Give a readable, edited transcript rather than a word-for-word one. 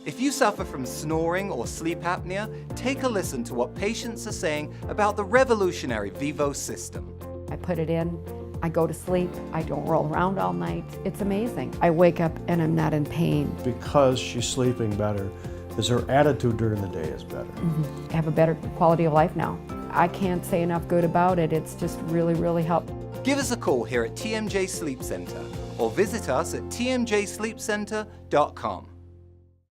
If you suffer from snoring or sleep apnea, take a listen to what patients are saying about the revolutionary Vivos system. I put it in, I go to sleep, I don't roll around all night. It's amazing. I wake up and I'm not in pain. Because she's sleeping better, is her attitude during the day is better. I have a better quality of life now. I can't say enough good about it. It's just really, really helped. Give us a call here at TMJ Sleep Center or visit us at tmjsleepcenter.com.